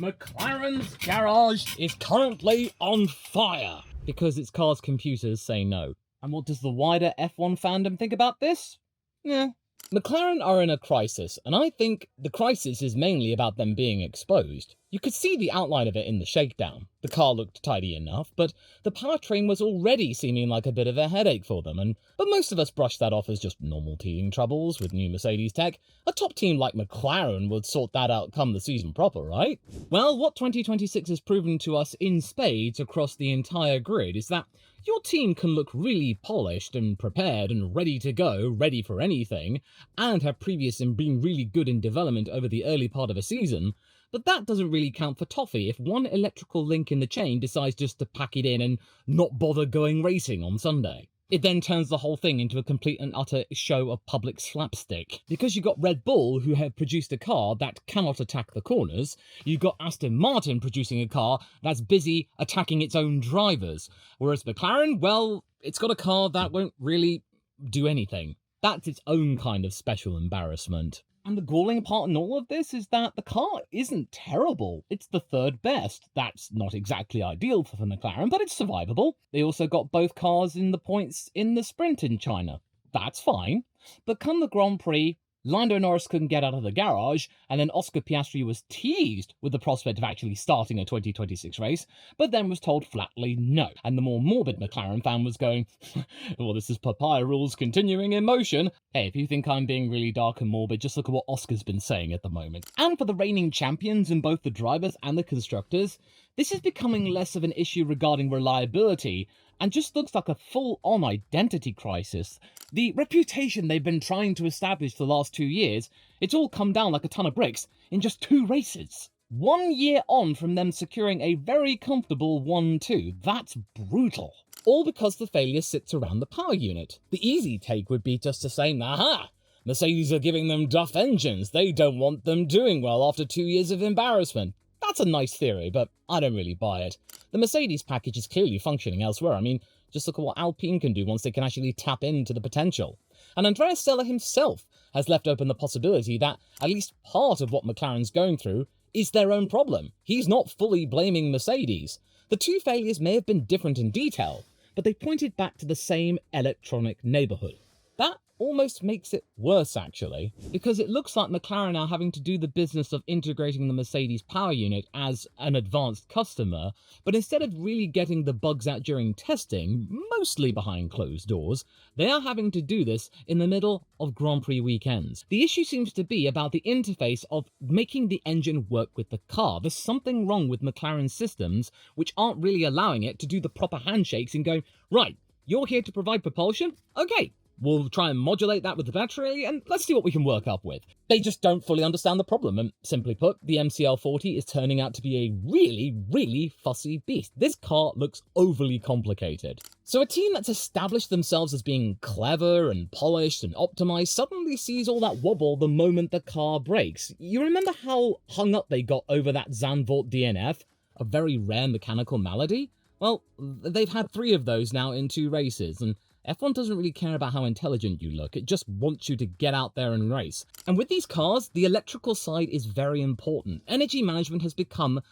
McLaren's garage is currently on fire because its car's computers say no. And what does the wider F1 fandom think about this? Yeah. McLaren are in a crisis, and I think the crisis is mainly about them being exposed. You could see the outline of it in the shakedown. The car looked tidy enough, but the powertrain was already seeming like a bit of a headache for them, but most of us brushed that off as just normal teething troubles with new Mercedes tech. A top team like McLaren would sort that out come the season proper, right? Well, what 2026 has proven to us in spades across the entire grid is that your team can look really polished and prepared and ready to go, ready for anything, and have previous in being really good in development over the early part of a season, but that doesn't really count for toffee if one electrical link in the chain decides just to pack it in and not bother going racing on Sunday. It then turns the whole thing into a complete and utter show of public slapstick. Because you've got Red Bull, who have produced a car that cannot attack the corners, you've got Aston Martin producing a car that's busy attacking its own drivers, whereas McLaren, well, it's got a car that won't really do anything. That's its own kind of special embarrassment. And the galling part in all of this is that the car isn't terrible. It's the third best. That's not exactly ideal for the McLaren, but it's survivable. They also got both cars in the points in the sprint in China. That's fine. But come the Grand Prix, Lando Norris couldn't get out of the garage, and then Oscar Piastri was teased with the prospect of actually starting a 2026 race, but then was told flatly no. And the more morbid McLaren fan was going, well, this is papaya rules continuing in motion. Hey, if you think I'm being really dark and morbid, just look at what Oscar's been saying at the moment. And for the reigning champions in both the drivers and the constructors, this is becoming less of an issue regarding reliability, and just looks like a full-on identity crisis. The reputation they've been trying to establish for the last 2 years, it's all come down like a ton of bricks in just 2 races. 1 year on from them securing a very comfortable 1-2. That's brutal. All because the failure sits around the power unit. The easy take would be just to say, aha! Mercedes are giving them duff engines. They don't want them doing well after 2 years of embarrassment. That's a nice theory, but I don't really buy it. The Mercedes package is clearly functioning elsewhere. I mean, just look at what Alpine can do once they can actually tap into the potential. And Andrea Stella himself has left open the possibility that at least part of what McLaren's going through is their own problem. He's not fully blaming Mercedes. The 2 failures may have been different in detail, but they pointed back to the same electronic neighbourhood. That almost makes it worse, actually, because it looks like McLaren are having to do the business of integrating the Mercedes power unit as an advanced customer, but instead of really getting the bugs out during testing, mostly behind closed doors, they are having to do this in the middle of Grand Prix weekends. The issue seems to be about the interface of making the engine work with the car. There's something wrong with McLaren's systems which aren't really allowing it to do the proper handshakes and going, right, you're here to provide propulsion? Okay. We'll try and modulate that with the battery, and let's see what we can work up with. They just don't fully understand the problem, and simply put, the MCL40 is turning out to be a really, really fussy beast. This car looks overly complicated. So a team that's established themselves as being clever and polished and optimized suddenly sees all that wobble the moment the car breaks. You remember how hung up they got over that Zandvoort DNF? A very rare mechanical malady? Well, they've had 3 of those now in 2 races, and F1 doesn't really care about how intelligent you look, it just wants you to get out there and race. And with these cars, the electrical side is very important. Energy management has become,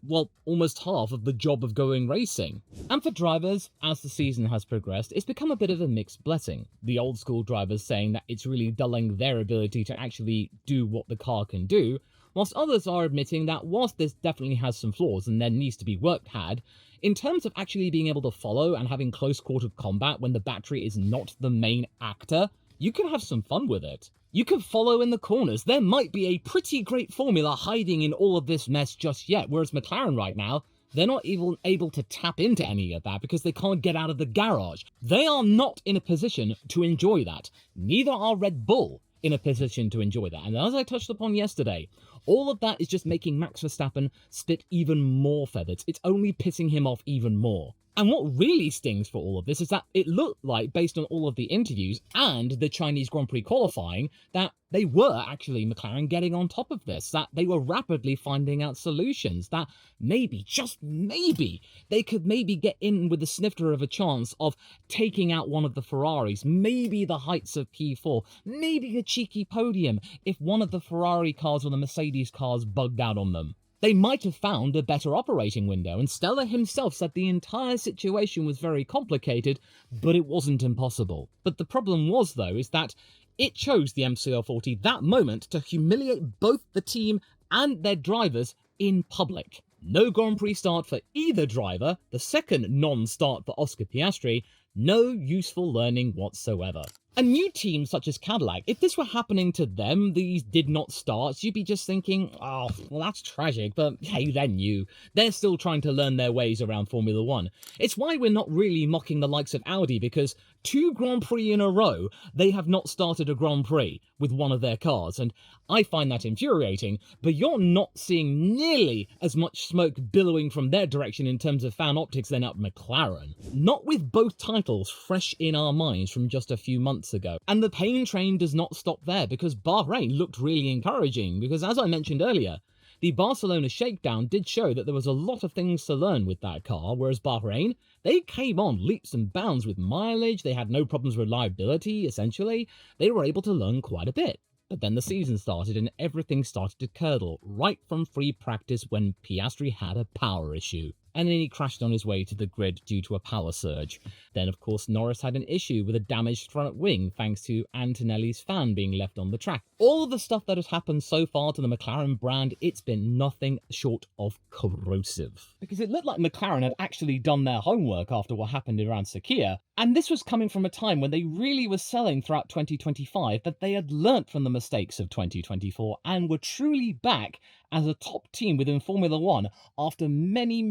well, almost half of the job of going racing. And for drivers, as the season has progressed, it's become a bit of a mixed blessing. The old school drivers saying that it's really dulling their ability to actually do what the car can do, whilst others are admitting that whilst this definitely has some flaws and there needs to be work had, in terms of actually being able to follow and having close-quarter combat when the battery is not the main actor, you can have some fun with it. You can follow in the corners. There might be a pretty great formula hiding in all of this mess just yet, whereas McLaren right now, they're not even able to tap into any of that because they can't get out of the garage. They are not in a position to enjoy that. Neither are Red Bull in a position to enjoy that. And as I touched upon yesterday, all of that is just making Max Verstappen spit even more feathers. It's only pissing him off even more. And what really stings for all of this is that it looked like, based on all of the interviews and the Chinese Grand Prix qualifying, that they were actually, McLaren, getting on top of this, that they were rapidly finding out solutions, that maybe, just maybe, they could maybe get in with a snifter of a chance of taking out one of the Ferraris, maybe the heights of P4, maybe a cheeky podium if one of the Ferrari cars or the Mercedes cars bugged out on them. They might have found a better operating window, and Stella himself said the entire situation was very complicated, but it wasn't impossible. But the problem was, though, is that it chose the MCL40 that moment to humiliate both the team and their drivers in public. No Grand Prix start for either driver, the second non-start for Oscar Piastri, no useful learning whatsoever. A new team such as Cadillac, if this were happening to them, these did not start, you'd be just thinking, oh, well that's tragic, but hey, they're new. They're still trying to learn their ways around Formula 1. It's why we're not really mocking the likes of Audi, because 2 Grand Prix in a row, they have not started a Grand Prix with one of their cars, and I find that infuriating, but you're not seeing nearly as much smoke billowing from their direction in terms of fan optics than at McLaren. Not with both titles fresh in our minds from just a few months ago. And the pain train does not stop there, because Bahrain looked really encouraging, because as I mentioned earlier, the Barcelona shakedown did show that there was a lot of things to learn with that car, whereas Bahrain, they came on leaps and bounds with mileage, they had no problems with reliability, essentially. They were able to learn quite a bit. But then the season started and everything started to curdle, right from free practice when Piastri had a power issue. And then he crashed on his way to the grid due to a power surge. Then, of course, Norris had an issue with a damaged front wing thanks to Antonelli's fan being left on the track. All of the stuff that has happened so far to the McLaren brand, it's been nothing short of corrosive. Because it looked like McLaren had actually done their homework after what happened around Sakir, and this was coming from a time when they really were selling throughout 2025 that they had learnt from the mistakes of 2024 and were truly back as a top team within Formula 1 after many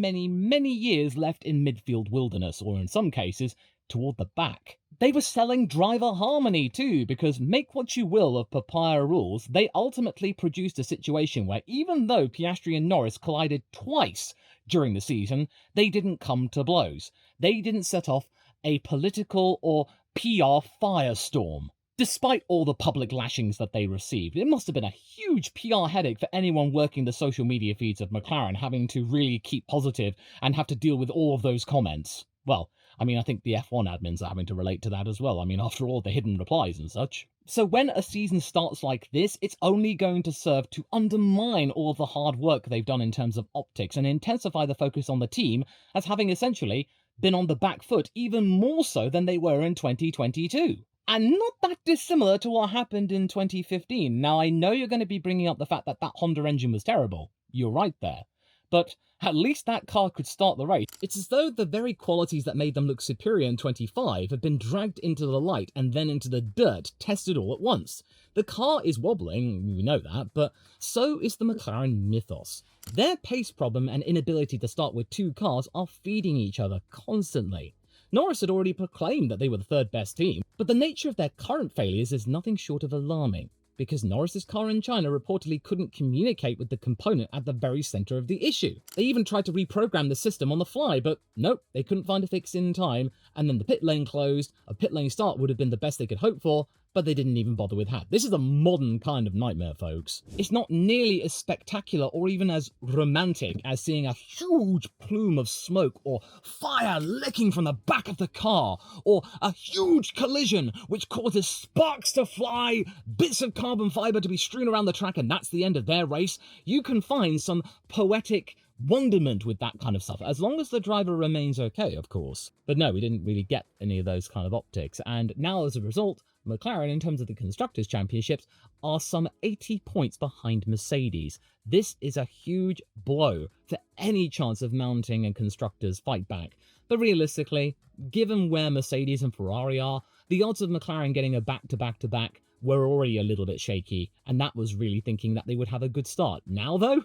years left in midfield wilderness, or in some cases, toward the back. They were selling driver harmony too, because make what you will of papaya rules, they ultimately produced a situation where even though Piastri and Norris collided twice during the season, they didn't come to blows. They didn't set off a political or PR firestorm. Despite all the public lashings that they received, it must have been a huge PR headache for anyone working the social media feeds of McLaren, having to really keep positive and have to deal with all of those comments. Well, I mean, I think the F1 admins are having to relate to that as well. I mean, after all, the hidden replies and such. So when a season starts like this, it's only going to serve to undermine all of the hard work they've done in terms of optics and intensify the focus on the team as having essentially been on the back foot even more so than they were in 2022. And not that dissimilar to what happened in 2015. Now, I know you're going to be bringing up the fact that that Honda engine was terrible. You're right there. But at least that car could start the race. It's as though the very qualities that made them look superior in 25 have been dragged into the light and then into the dirt, tested all at once. The car is wobbling, we know that, but so is the McLaren mythos. Their pace problem and inability to start with 2 cars are feeding each other constantly. Norris had already proclaimed that they were the 3rd best team, but the nature of their current failures is nothing short of alarming, because Norris's car in China reportedly couldn't communicate with the component at the very center of the issue. They even tried to reprogram the system on the fly, but nope, they couldn't find a fix in time, and then the pit lane closed. A pit lane start would have been the best they could hope for, but they didn't even bother with that. This is a modern kind of nightmare, folks. It's not nearly as spectacular or even as romantic as seeing a huge plume of smoke or fire licking from the back of the car, or a huge collision which causes sparks to fly, bits of carbon fiber to be strewn around the track, and that's the end of their race. You can find some poetic wonderment with that kind of stuff, as long as the driver remains okay, of course. But no, we didn't really get any of those kind of optics, and now as a result, McLaren, in terms of the Constructors' Championships, are some 80 points behind Mercedes. This is a huge blow for any chance of mounting a Constructors' fight back. But realistically, given where Mercedes and Ferrari are, the odds of McLaren getting a back-to-back-to-back were already a little bit shaky, and that was really thinking that they would have a good start. Now, though,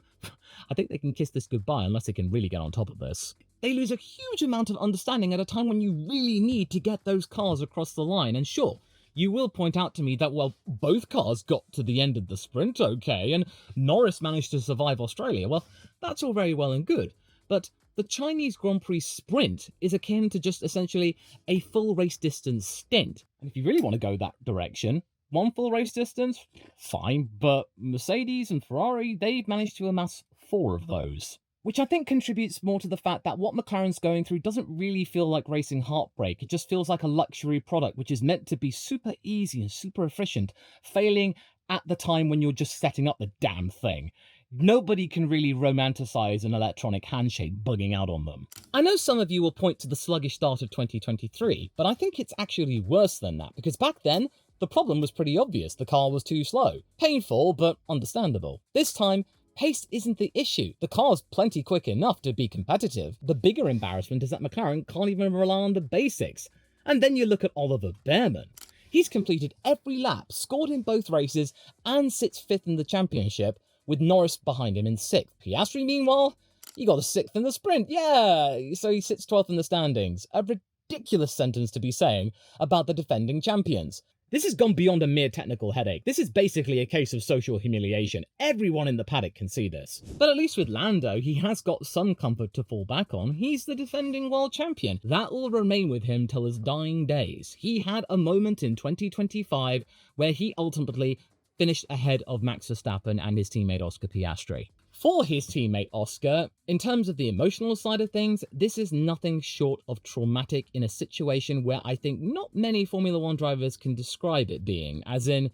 I think they can kiss this goodbye unless they can really get on top of this. They lose a huge amount of understanding at a time when you really need to get those cars across the line, and sure, you will point out to me that, well, both cars got to the end of the sprint, okay, and Norris managed to survive Australia. Well, that's all very well and good, but the Chinese Grand Prix sprint is akin to just essentially a full race distance stint. And if you really want to go that direction, one full race distance, fine, but Mercedes and Ferrari, they've managed to amass 4 of those. Which I think contributes more to the fact that what McLaren's going through doesn't really feel like racing heartbreak. It just feels like a luxury product, which is meant to be super easy and super efficient, failing at the time when you're just setting up the damn thing. Nobody can really romanticize an electronic handshake bugging out on them. I know some of you will point to the sluggish start of 2023, but I think it's actually worse than that, because back then, the problem was pretty obvious. The car was too slow. Painful, but understandable. This time, pace isn't the issue. The car's plenty quick enough to be competitive. The bigger embarrassment is that McLaren can't even rely on the basics. And then you look at Oliver Bearman. He's completed every lap, scored in both races, and sits 5th in the championship, with Norris behind him in 6th. Piastri, meanwhile, he got a 6th in the sprint. Yeah, so he sits 12th in the standings. A ridiculous sentence to be saying about the defending champions. This has gone beyond a mere technical headache. This is basically a case of social humiliation. Everyone in the paddock can see this. But at least with Lando, he has got some comfort to fall back on. He's the defending world champion. That will remain with him till his dying days. He had a moment in 2025 where he ultimately finished ahead of Max Verstappen and his teammate Oscar Piastri. For his teammate Oscar, in terms of the emotional side of things, this is nothing short of traumatic in a situation where I think not many Formula 1 drivers can describe it being, as in,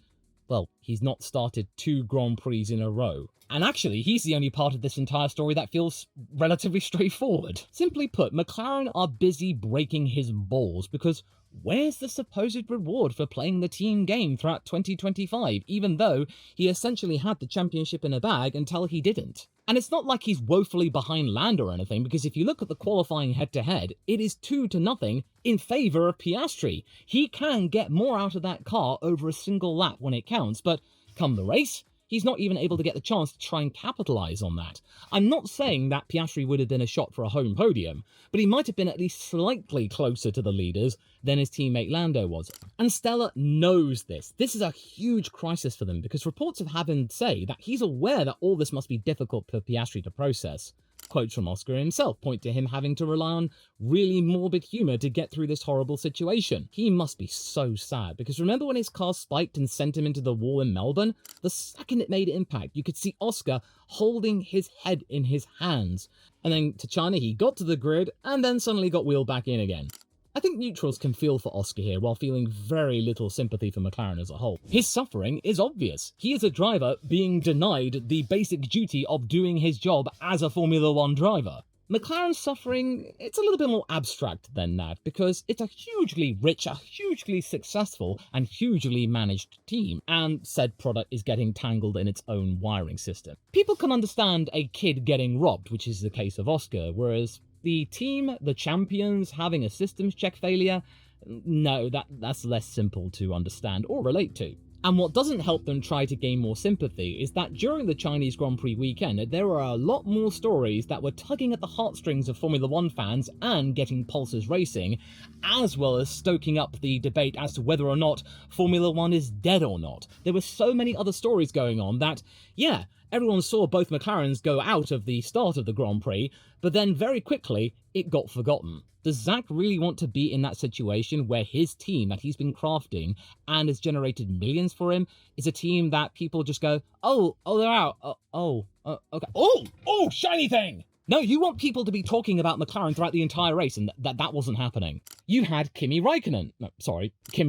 well, he's not started 2 Grand Prix in a row. And actually, he's the only part of this entire story that feels relatively straightforward. Simply put, McLaren are busy breaking his balls because where's the supposed reward for playing the team game throughout 2025, even though he essentially had the championship in a bag until he didn't? And it's not like he's woefully behind Lando or anything, because if you look at the qualifying head-to-head, it is 2-0 in favour of Piastri. He can get more out of that car over a single lap when it counts, but come the race, he's not even able to get the chance to try and capitalise on that. I'm not saying that Piastri would have been a shot for a home podium, but he might have been at least slightly closer to the leaders than his teammate Lando was. And Stella knows this. This is a huge crisis for them, because reports have had him say that he's aware that all this must be difficult for Piastri to process. Quotes from Oscar himself point to him having to rely on really morbid humour to get through this horrible situation. He must be so sad, because remember when his car spiked and sent him into the wall in Melbourne? The second it made impact, you could see Oscar holding his head in his hands. And then to China, he got to the grid and then suddenly got wheeled back in again. I think neutrals can feel for Oscar here while feeling very little sympathy for McLaren as a whole. His suffering is obvious. He is a driver being denied the basic duty of doing his job as a Formula 1 driver. McLaren's suffering, it's a little bit more abstract than that, because it's a hugely rich, a hugely successful, and hugely managed team, and said product is getting tangled in its own wiring system. People can understand a kid getting robbed, which is the case of Oscar, whereas the team, the champions, having a systems check failure, no, that's less simple to understand or relate to. And what doesn't help them try to gain more sympathy is that during the Chinese Grand Prix weekend, there were a lot more stories that were tugging at the heartstrings of Formula 1 fans and getting pulses racing, as well as stoking up the debate as to whether or not Formula 1 is dead or not. There were so many other stories going on that, yeah, everyone saw both McLarens go out of the start of the Grand Prix, but then very quickly, it got forgotten. Does Zach really want to be in that situation where his team that he's been crafting and has generated millions for him is a team that people just go, oh, they're out, okay, oh, shiny thing! No, you want people to be talking about McLaren throughout the entire race, and that wasn't happening. You had Kimi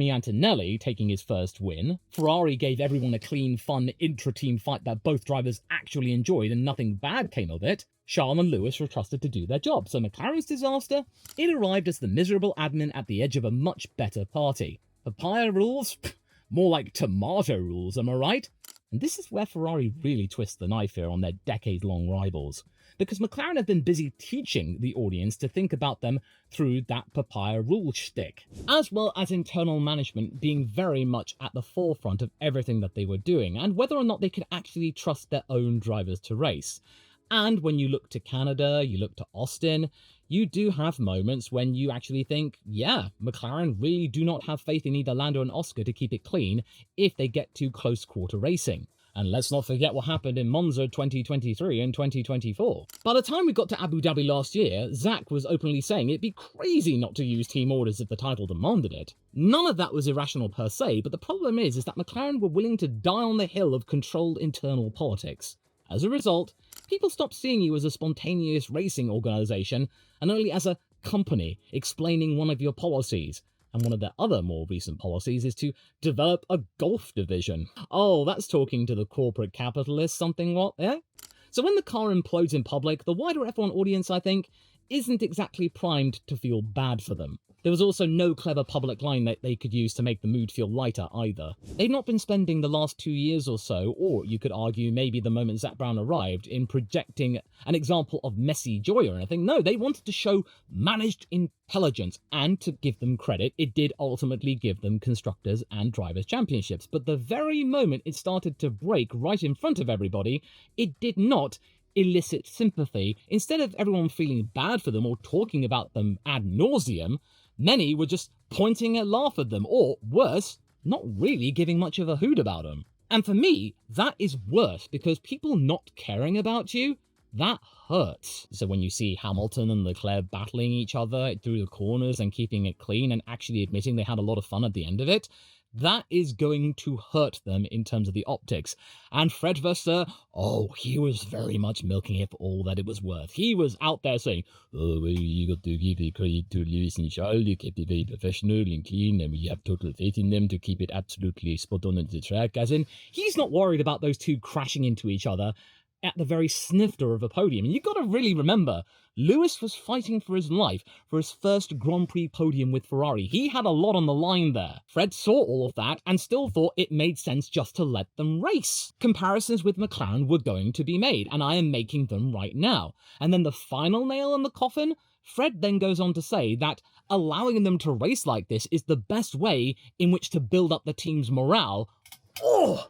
Antonelli taking his first win. Ferrari gave everyone a clean, fun, intra-team fight that both drivers actually enjoyed, and nothing bad came of it. Charles and Lewis were trusted to do their job, so McLaren's disaster, it arrived as the miserable admin at the edge of a much better party. Papaya rules? More like tomato rules, am I right? And this is where Ferrari really twists the knife here on their decade-long rivals, because McLaren have been busy teaching the audience to think about them through that papaya rule shtick, as well as internal management being very much at the forefront of everything that they were doing, and whether or not they could actually trust their own drivers to race. And when you look to Canada, you look to Austin, you do have moments when you actually think, yeah, McLaren really do not have faith in either Lando and Oscar to keep it clean if they get to close quarter racing. And let's not forget what happened in Monza 2023 and 2024. By the time we got to Abu Dhabi last year, Zach was openly saying it'd be crazy not to use team orders if the title demanded it. None of that was irrational per se, but the problem is that McLaren were willing to die on the hill of controlled internal politics. As a result, people stopped seeing you as a spontaneous racing organisation and only as a company explaining one of your policies. And one of their other more recent policies is to develop a golf division. Oh, that's talking to the corporate capitalists something what, eh? So when the car implodes in public, the wider F1 audience, I think, isn't exactly primed to feel bad for them. There was also no clever public line that they could use to make the mood feel lighter either. They'd not been spending the last 2 years or so, or you could argue maybe the moment Zak Brown arrived, in projecting an example of messy joy or anything. No, they wanted to show managed intelligence, and to give them credit, it did ultimately give them Constructors and Drivers' Championships. But the very moment it started to break right in front of everybody, it did not elicit sympathy. Instead of everyone feeling bad for them or talking about them ad nauseum, many were just pointing a laugh at them, or worse, not really giving much of a hoot about them. And for me, that is worse, because people not caring about you, that hurts. So when you see Hamilton and Leclerc battling each other through the corners and keeping it clean and actually admitting they had a lot of fun at the end of it, that is going to hurt them in terms of the optics. And Fred Vasseur, oh, he was very much milking it for all that it was worth. He was out there saying, oh, well, you got to give the credit to Lewis and Charles, you kept it very professional and clean, and we have total faith in them to keep it absolutely spot on the track. As in, he's not worried about those two crashing into each other at the very snifter of a podium. And you've got to really remember, Lewis was fighting for his life for his first Grand Prix podium with Ferrari. He had a lot on the line there. Fred saw all of that and still thought it made sense just to let them race. Comparisons with McLaren were going to be made, and I am making them right now. And then the final nail in the coffin, Fred then goes on to say that allowing them to race like this is the best way in which to build up the team's morale. Oh,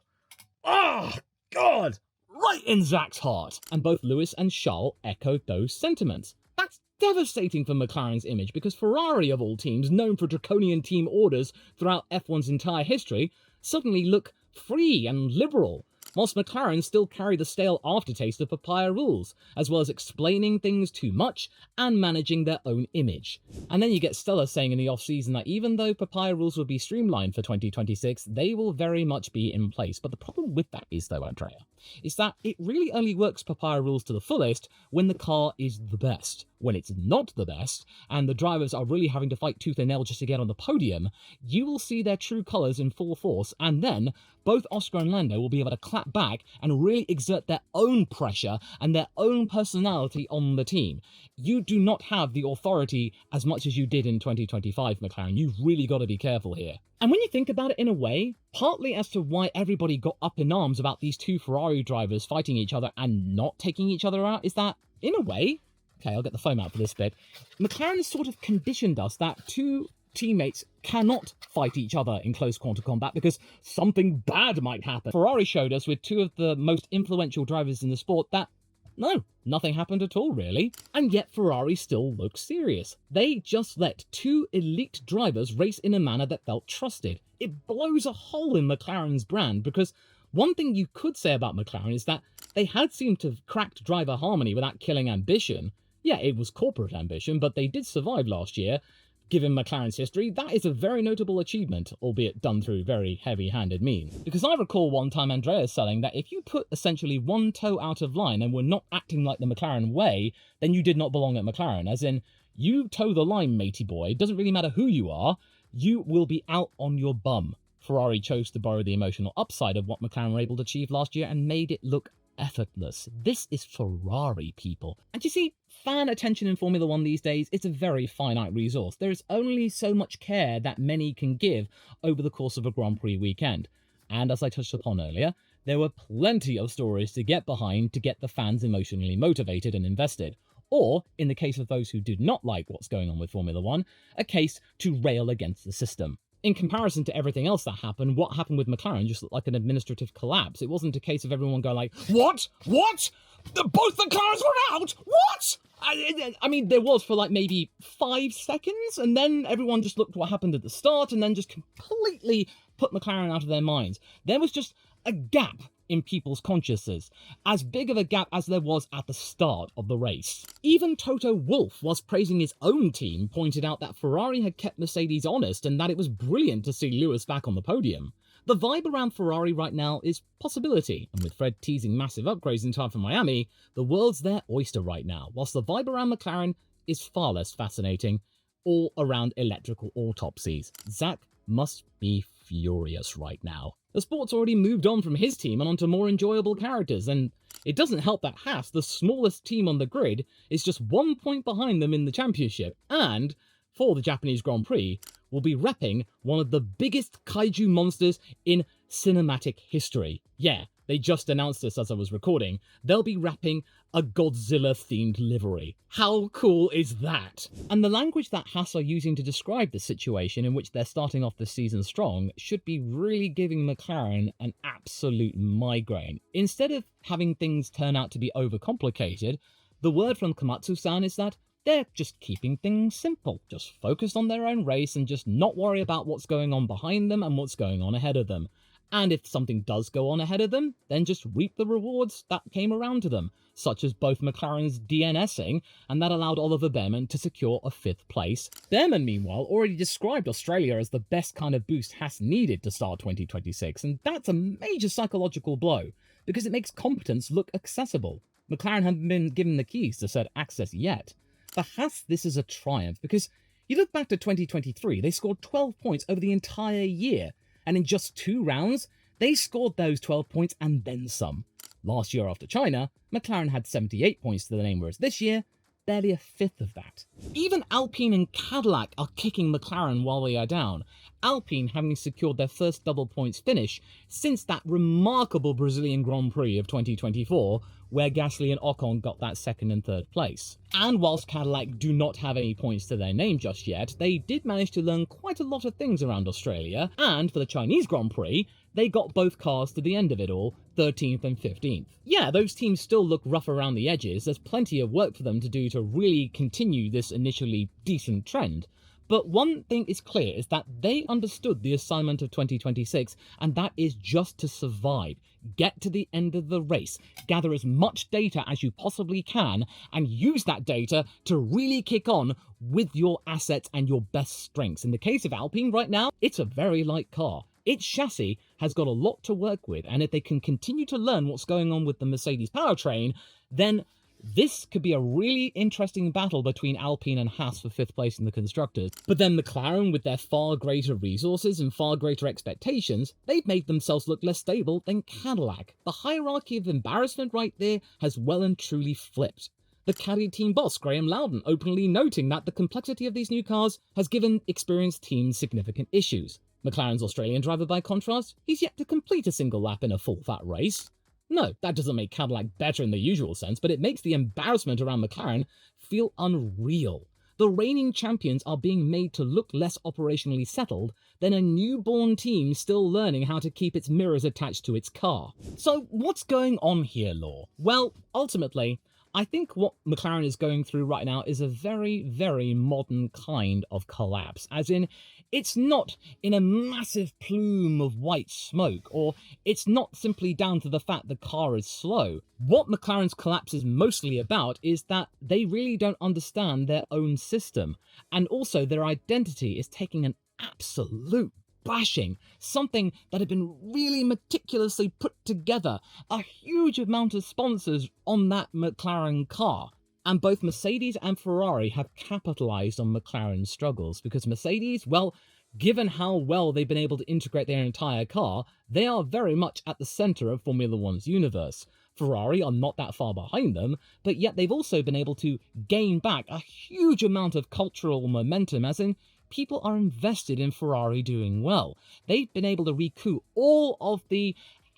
God! Right in Zak's heart. And both Lewis and Charles echoed those sentiments. That's devastating for McLaren's image, because Ferrari, of all teams, known for draconian team orders throughout F1's entire history, suddenly look free and liberal, whilst McLaren still carry the stale aftertaste of papaya rules, as well as explaining things too much and managing their own image. And then you get Stella saying in the off-season that even though papaya rules will be streamlined for 2026, they will very much be in place. But the problem with that is, though, Andrea, is that it really only works papaya rules to the fullest when the car is the best. When it's not the best, and the drivers are really having to fight tooth and nail just to get on the podium, you will see their true colours in full force, and then both Oscar and Lando will be able to clap back and really exert their own pressure and their own personality on the team. You do not have the authority as much as you did in 2025, McLaren. You've really got to be careful here. And when you think about it in a way, partly as to why everybody got up in arms about these two Ferrari drivers fighting each other and not taking each other out, is that, in a way, okay, I'll get the foam out for this bit, McLaren has sort of conditioned us that two teammates cannot fight each other in close quarter combat because something bad might happen. Ferrari showed us with two of the most influential drivers in the sport that no, nothing happened at all, really. And yet Ferrari still looks serious. They just let two elite drivers race in a manner that felt trusted. It blows a hole in McLaren's brand, because one thing you could say about McLaren is that they had seemed to have cracked driver harmony without killing ambition. Yeah, it was corporate ambition, but they did survive last year. Given McLaren's history, that is a very notable achievement, albeit done through very heavy-handed means. Because I recall one time Andreas saying that if you put essentially one toe out of line and were not acting like the McLaren way, then you did not belong at McLaren. As in, you toe the line, matey boy, it doesn't really matter who you are, you will be out on your bum. Ferrari chose to borrow the emotional upside of what McLaren were able to achieve last year and made it look effortless. This is Ferrari, people. And you see, fan attention in Formula 1 these days is a very finite resource. There is only so much care that many can give over the course of a Grand Prix weekend. And as I touched upon earlier, there were plenty of stories to get behind to get the fans emotionally motivated and invested. Or, in the case of those who did not like what's going on with Formula 1, a case to rail against the system. In comparison to everything else that happened, what happened with McLaren just looked like an administrative collapse. It wasn't a case of everyone going like, What? What? Both the cars were out? What? I mean, there was for like maybe 5 seconds, and then everyone just looked at what happened at the start and then just completely put McLaren out of their minds. There was just a gap in people's consciousness, as big of a gap as there was at the start of the race. Even Toto Wolff, whilst praising his own team, pointed out that Ferrari had kept Mercedes honest and that it was brilliant to see Lewis back on the podium. The vibe around Ferrari right now is possibility, and with Fred teasing massive upgrades in time for Miami, the world's their oyster right now, whilst the vibe around McLaren is far less fascinating, all around electrical autopsies. Zak must be furious right now. The sport's already moved on from his team and onto more enjoyable characters, and it doesn't help that Haas, the smallest team on the grid, is just 1 point behind them in the championship, and, for the Japanese Grand Prix, will be repping one of the biggest kaiju monsters in cinematic history. Yeah, they just announced this as I was recording. They'll be wrapping a Godzilla-themed livery. How cool is that? And the language that Haas are using to describe the situation in which they're starting off the season strong should be really giving McLaren an absolute migraine. Instead of having things turn out to be overcomplicated, the word from Komatsu-san is that they're just keeping things simple, just focused on their own race and just not worry about what's going on behind them and what's going on ahead of them. And if something does go on ahead of them, then just reap the rewards that came around to them, such as both McLaren's DNSing, and that allowed Oliver Behrman to secure a 5th place. Behrman, meanwhile, already described Australia as the best kind of boost Haas needed to start 2026, and that's a major psychological blow, because it makes competence look accessible. McLaren haven't been given the keys to said access yet. For Haas, this is a triumph, because you look back to 2023, they scored 12 points over the entire year, and in just 2 rounds, they scored those 12 points and then some. Last year after China, McLaren had 78 points to their name, whereas this year, barely a 5th of that. Even Alpine and Cadillac are kicking McLaren while they are down, Alpine having secured their first double points finish since that remarkable Brazilian Grand Prix of 2024, where Gasly and Ocon got that 2nd and 3rd place. And whilst Cadillac do not have any points to their name just yet, they did manage to learn quite a lot of things around Australia, and for the Chinese Grand Prix, they got both cars to the end of it all, 13th and 15th. Yeah, those teams still look rough around the edges, there's plenty of work for them to do to really continue this initially decent trend. But one thing is clear, is that they understood the assignment of 2026, and that is just to survive. Get to the end of the race, gather as much data as you possibly can, and use that data to really kick on with your assets and your best strengths. In the case of Alpine right now, it's a very light car. Its chassis has got a lot to work with, and if they can continue to learn what's going on with the Mercedes powertrain, then this could be a really interesting battle between Alpine and Haas for 5th place in the Constructors. But then McLaren, with their far greater resources and far greater expectations, they've made themselves look less stable than Cadillac. The hierarchy of embarrassment right there has well and truly flipped. The Caddy team boss, Graham Loudon, openly noting that the complexity of these new cars has given experienced teams significant issues. McLaren's Australian driver, by contrast, he's yet to complete a single lap in a full-fat race. No, that doesn't make Cadillac better in the usual sense, but it makes the embarrassment around McLaren feel unreal. The reigning champions are being made to look less operationally settled than a newborn team still learning how to keep its mirrors attached to its car. So what's going on here, Law? Well, ultimately, I think what McLaren is going through right now is a very, very modern kind of collapse, as in, it's not in a massive plume of white smoke, or it's not simply down to the fact the car is slow. What McLaren's collapse is mostly about is that they really don't understand their own system, and also their identity is taking an absolute bashing, something that had been really meticulously put together, a huge amount of sponsors on that McLaren car. And both Mercedes and Ferrari have capitalized on McLaren's struggles, because Mercedes, well, given how well they've been able to integrate their entire car, they are very much at the center of Formula One's universe. Ferrari are not that far behind them, but yet they've also been able to gain back a huge amount of cultural momentum, as in, people are invested in Ferrari doing well. They've been able to recoup all of the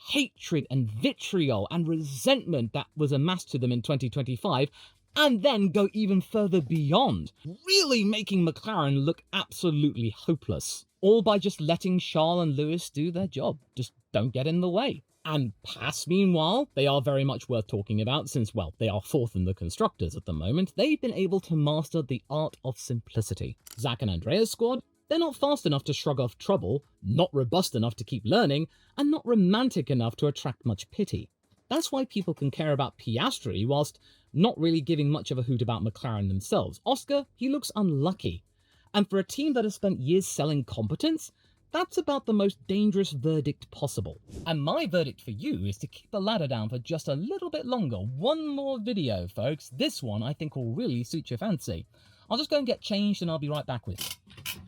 hatred and vitriol and resentment that was amassed to them in 2025, and then go even further beyond, really making McLaren look absolutely hopeless. All by just letting Charles and Lewis do their job. Just don't get in the way. And Haas, meanwhile, they are very much worth talking about since, well, they are 4th in the Constructors at the moment. They've been able to master the art of simplicity. Zach and Andrea's squad, they're not fast enough to shrug off trouble, not robust enough to keep learning, and not romantic enough to attract much pity. That's why people can care about Piastri whilst not really giving much of a hoot about McLaren themselves. Oscar, he looks unlucky. And for a team that has spent years selling competence, that's about the most dangerous verdict possible. And my verdict for you is to keep the ladder down for just a little bit longer. One more video, folks. This one I think will really suit your fancy. I'll just go and get changed and I'll be right back with you.